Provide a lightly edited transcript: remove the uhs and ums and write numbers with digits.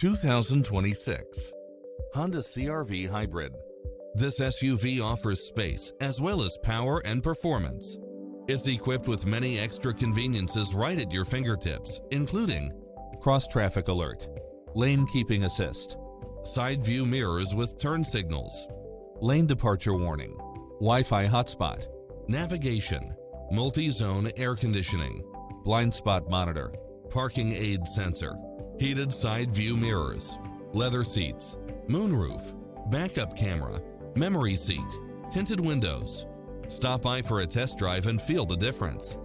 2026 Honda CR-V Hybrid. This SUV offers space as well as power and performance. It's equipped with many extra conveniences right at your fingertips, including cross-traffic alert, lane keeping assist, side view mirrors with turn signals, lane departure warning, Wi-Fi hotspot, navigation, multi-zone air conditioning, blind spot monitor, parking aid sensor, heated side view mirrors, leather seats, moonroof, backup camera, memory seat, tinted windows. Stop by for a test drive and feel the difference.